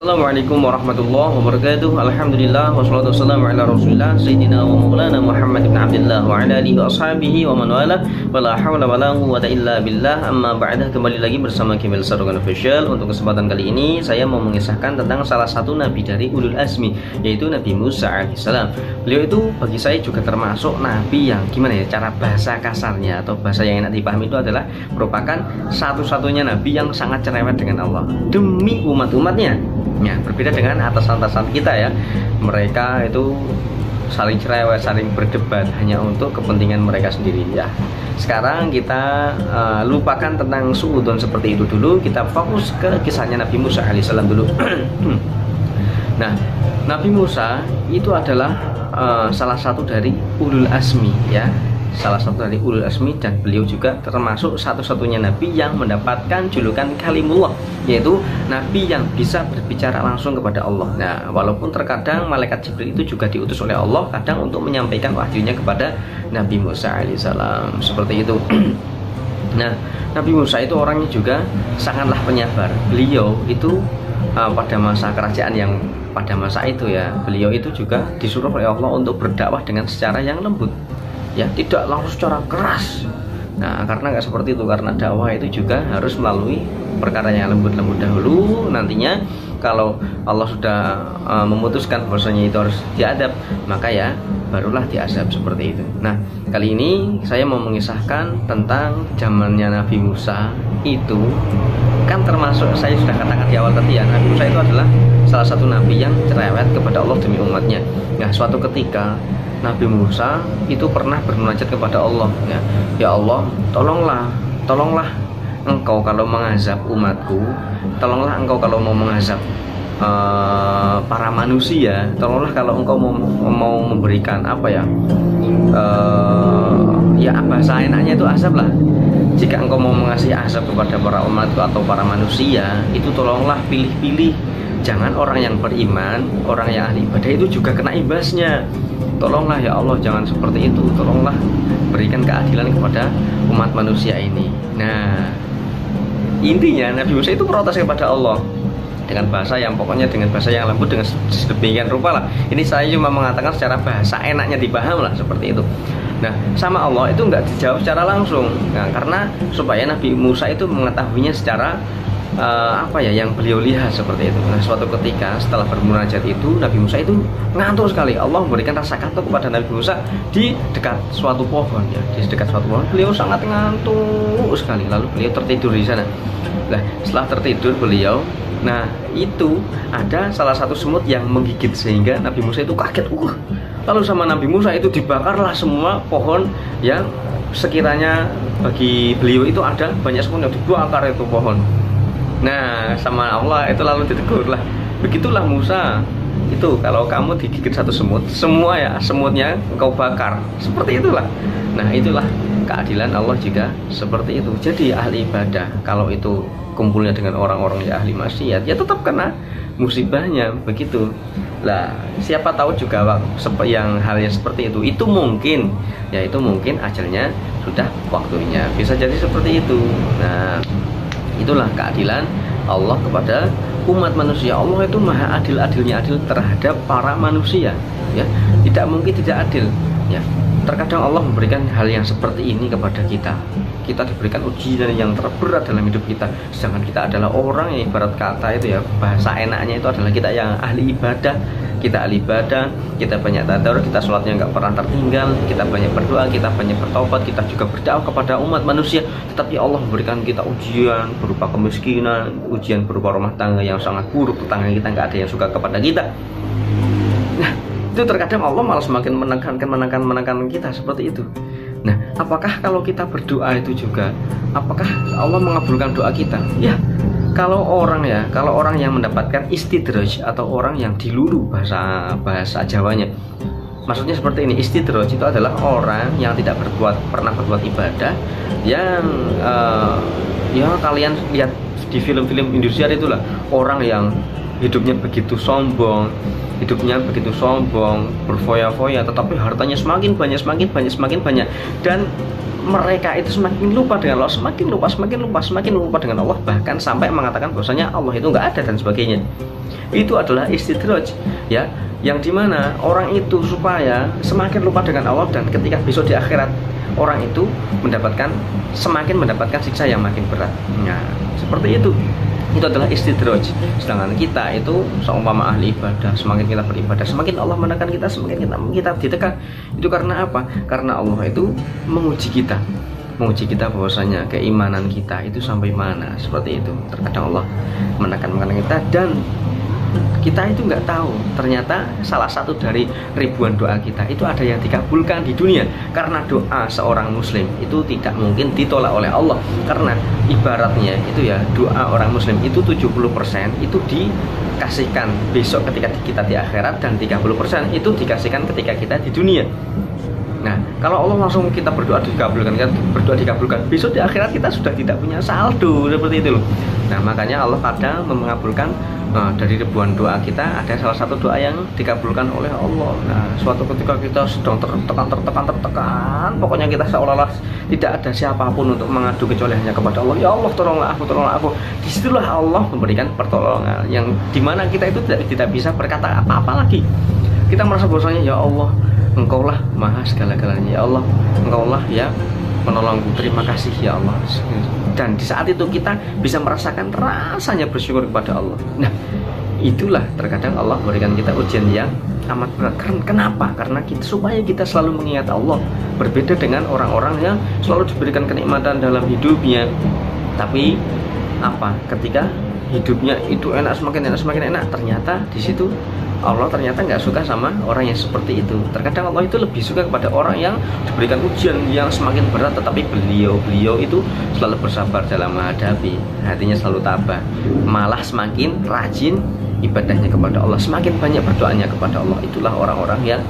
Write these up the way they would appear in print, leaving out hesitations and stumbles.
Assalamualaikum warahmatullahi wabarakatuh. Alhamdulillah wassalatu wassalamu ala Rasulillah Sayyidina wa maulana Muhammad ibn Abdullah wa ala alihi wa ashabihi wa man wala wa la hawla wa la quwwata illa billah. Amma ba'dah, kembali lagi bersama Kimil Sarukan Official. Untuk kesempatan kali ini saya mau mengisahkan tentang salah satu nabi dari ulul azmi, yaitu Nabi Musa alaihissalam. Beliau itu bagi saya juga termasuk nabi yang gimana ya, cara bahasa kasarnya atau bahasa yang enak dipahami itu adalah merupakan satu-satunya nabi yang sangat cerewet dengan Allah demi umat-umatnya. Ya, berbeda dengan atasan-atasan kita ya, mereka itu saling cerewet, saling berdebat hanya untuk kepentingan mereka sendiri ya. Sekarang kita lupakan tentang suudon seperti itu dulu, kita fokus ke kisahnya Nabi Musa alaihissalam dulu. Nah, Nabi Musa itu adalah salah satu dari ulul azmi ya, salah satu dari ulul azmi, dan beliau juga termasuk satu-satunya nabi yang mendapatkan julukan Kalimullah, yaitu nabi yang bisa berbicara langsung kepada Allah. Nah, walaupun terkadang malaikat Jibril itu juga diutus oleh Allah kadang untuk menyampaikan wahyunya kepada Nabi Musa alaihissalam, seperti itu. Nah, Nabi Musa itu orangnya juga sangatlah penyabar. Beliau itu pada masa kerajaan yang pada masa itu ya, beliau itu juga disuruh oleh Allah untuk berdakwah dengan secara yang lembut ya, tidak langsung secara keras. Nah, karena nggak seperti itu, karena dakwah itu juga harus melalui perkara yang lembut-lembut dahulu. Nantinya kalau Allah sudah memutuskan bahwasanya itu harus diadab, maka ya barulah diazab, seperti itu. Nah, kali ini saya mau mengisahkan tentang zamannya Nabi Musa. Itu kan termasuk, saya sudah katakan di awal tadi ya, Nabi Musa itu adalah salah satu nabi yang cerewet kepada Allah demi umatnya. Nah, suatu ketika Nabi Musa itu pernah bermunajat kepada Allah ya, ya Allah, tolonglah engkau kalau mengazab umatku, tolonglah engkau kalau mau mengazab para manusia, tolonglah kalau engkau mau memberikan apa ya, ya bahasa enaknya itu azab lah. Jika engkau mau mengasih azab kepada para umatku atau para manusia, itu tolonglah pilih-pilih, jangan orang yang beriman, orang yang ahli ibadah itu juga kena imbasnya. Tolonglah ya Allah, jangan seperti itu. Tolonglah berikan keadilan kepada umat manusia ini. Nah, intinya Nabi Musa itu protes kepada Allah dengan bahasa yang pokoknya dengan bahasa yang lembut, dengan sedemikian rupa lah. Ini saya cuma mengatakan secara bahasa enaknya dipaham lah, seperti itu. Nah, sama Allah itu nggak dijawab secara langsung. Nah, karena supaya Nabi Musa itu mengetahuinya secara apa ya yang beliau lihat, seperti itu. Nah, suatu ketika setelah bermunajat itu, Nabi Musa itu ngantuk sekali. Allah memberikan rasa kantuk kepada Nabi Musa di dekat suatu pohon ya, di dekat suatu pohon. Beliau sangat ngantuk sekali, lalu beliau tertidur di sana. Nah, setelah tertidur beliau, nah itu ada salah satu semut yang menggigit sehingga Nabi Musa itu kaget. Lalu sama Nabi Musa itu dibakarlah semua pohon yang sekiranya bagi beliau itu ada banyak semut yang dibakar itu pohon. Nah, sama Allah itu lalu ditegur lah, begitulah Musa, itu kalau kamu digigit satu semut, semua ya semutnya engkau bakar, seperti itulah. Nah, itulah keadilan Allah juga seperti itu. Jadi ahli ibadah kalau itu kumpulnya dengan orang-orang yang ahli maksiat, ya tetap kena musibahnya, begitu lah. Siapa tahu juga yang hal yang seperti itu mungkin ya, itu mungkin ajalnya sudah waktunya, bisa jadi seperti itu. Nah, itulah keadilan Allah kepada umat manusia. Allah itu maha adil-adilnya adil terhadap para manusia ya, tidak mungkin tidak adil ya. Terkadang Allah memberikan hal yang seperti ini kepada kita. Kita diberikan ujian yang terberat dalam hidup kita, sedangkan kita adalah orang yang ibarat kata itu ya, bahasa enaknya itu adalah kita yang ahli ibadah. Kita ahli ibadah, kita banyak tadarus, kita sholatnya nggak pernah tertinggal, kita banyak berdoa, kita banyak bertobat, kita juga berdakwah kepada umat manusia. Tetapi Allah memberikan kita ujian berupa kemiskinan, ujian berupa rumah tangga yang sangat buruk, tetangga kita nggak ada yang suka kepada kita. Nah, itu terkadang Allah malah semakin menekan kita seperti itu. Nah, apakah kalau kita berdoa itu juga, apakah Allah mengabulkan doa kita? Ya, kalau orang yang mendapatkan istidraj atau orang yang dilulu, bahasa Jawanya, maksudnya seperti ini. Istidraj itu adalah orang yang tidak pernah berbuat ibadah, yang ya kalian lihat di film-film Indonesia itulah, orang yang hidupnya begitu sombong, berfoya-foya, tetapi hartanya semakin banyak, dan mereka itu semakin lupa dengan Allah, semakin lupa dengan Allah, bahkan sampai mengatakan bahwasanya Allah itu nggak ada dan sebagainya. Itu adalah istidraj, ya, yang dimana orang itu supaya semakin lupa dengan Allah, dan ketika besok di akhirat orang itu semakin mendapatkan siksa yang makin berat. Nah, seperti itu adalah istidraj. Sedangkan kita itu seumpama ahli ibadah, semakin kita beribadah, semakin Allah menekan kita, semakin kita ditekan. Itu karena apa? Karena Allah itu menguji kita bahwasanya keimanan kita itu sampai mana. Seperti itu. Terkadang Allah menekan kita, dan kita itu nggak tahu, ternyata salah satu dari ribuan doa kita itu ada yang dikabulkan di dunia. Karena doa seorang muslim itu tidak mungkin ditolak oleh Allah, karena ibaratnya itu ya, doa orang muslim itu 70% itu dikasihkan besok ketika kita di akhirat, dan 30% itu dikasihkan ketika kita di dunia. Nah, kalau Allah langsung kita berdoa dikabulkan, besok di akhirat kita sudah tidak punya saldo, seperti itu loh. Nah, makanya Allah kadang mengabulkan dari ribuan doa kita, ada salah satu doa yang dikabulkan oleh Allah. Nah, suatu ketika kita sedang tertekan, pokoknya kita seolah-olah tidak ada siapapun untuk mengadu kecuali hanya kepada Allah. Ya Allah, tolonglah aku. Disitulah Allah memberikan pertolongan, yang dimana kita itu tidak bisa berkata apa-apa lagi. Kita merasa bahwasanya ya Allah, Engkaulah maha segala-galanya, ya Allah, Engkaulah ya menolongku, terima kasih ya Allah. Dan di saat itu kita bisa merasakan rasanya bersyukur kepada Allah. Nah, itulah terkadang Allah memberikan kita ujian yang amat berat. Kenapa? Karena supaya kita selalu mengingat Allah. Berbeda dengan orang-orang yang selalu diberikan kenikmatan dalam hidupnya, tapi ketika hidupnya itu semakin enak, ternyata di situ Allah ternyata nggak suka sama orang yang seperti itu. Terkadang Allah itu lebih suka kepada orang yang diberikan ujian yang semakin berat, tetapi beliau itu selalu bersabar dalam menghadapi, hatinya selalu tabah, malah semakin rajin ibadahnya kepada Allah, semakin banyak berdoanya kepada Allah. Itulah orang-orang yang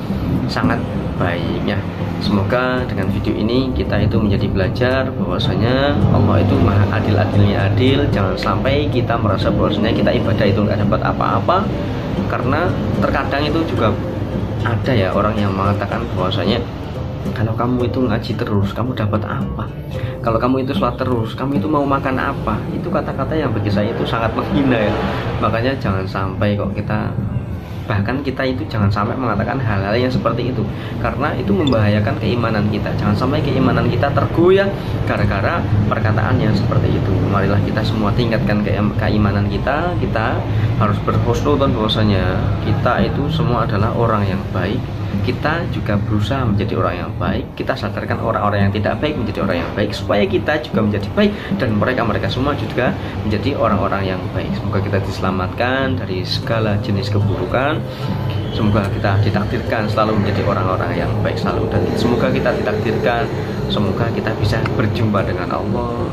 sangat baiknya. Semoga dengan video ini kita itu menjadi belajar bahwasanya Allah itu maha adil-adilnya adil. Jangan sampai kita merasa bahwasanya kita ibadah itu nggak dapat apa-apa, karena terkadang itu juga ada ya orang yang mengatakan bahwasanya kalau kamu itu ngaji terus kamu dapat apa, kalau kamu itu sholat terus kamu itu mau makan apa. Itu kata-kata yang bagi saya itu sangat menghina ya. Makanya jangan sampai bahkan kita itu jangan sampai mengatakan hal-hal yang seperti itu, karena itu membahayakan keimanan kita. Jangan sampai keimanan kita tergoyah gara-gara perkataan yang seperti itu. Marilah kita semua tingkatkan keimanan kita. Kita harus berhusnudzon bahwasanya kita itu semua adalah orang yang baik. Kita juga berusaha menjadi orang yang baik. Kita sadarkan orang-orang yang tidak baik menjadi orang yang baik, supaya kita juga menjadi baik, dan mereka semua juga menjadi orang-orang yang baik. Semoga kita diselamatkan dari segala jenis keburukan. Semoga kita ditakdirkan selalu menjadi orang-orang yang baik selalu, dan semoga kita ditakdirkan, semoga kita bisa berjumpa dengan Allah.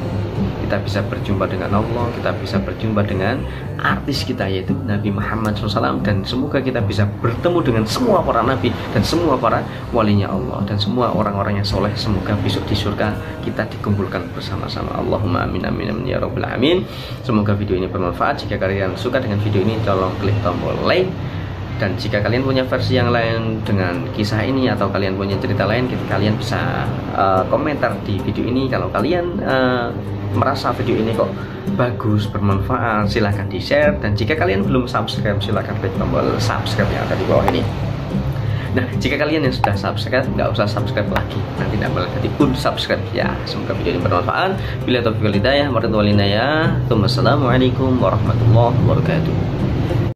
Kita bisa berjumpa dengan Allah, kita bisa berjumpa dengan artis kita yaitu Nabi Muhammad SAW, dan semoga kita bisa bertemu dengan semua para nabi dan semua para walinya Allah, dan semua orang-orang yang soleh. Semoga besok di surga kita dikumpulkan bersama-sama. Allahumma amin amin amin ya rabbal alamin. Semoga video ini bermanfaat. Jika kalian suka dengan video ini, tolong klik tombol like. Dan jika kalian punya versi yang lain dengan kisah ini, atau kalian punya cerita lain, kalian bisa komentar di video ini. Kalau kalian merasa video ini kok bagus, bermanfaat, silahkan di share. Dan jika kalian belum subscribe, silahkan klik tombol subscribe yang ada di bawah ini. Nah, jika kalian yang sudah subscribe, nggak usah subscribe lagi, nanti tidak boleh jadi unsubscribe ya. Semoga video ini bermanfaat. Bila taufiq wal hidayah, wassalamualaikum warahmatullahi wabarakatuh.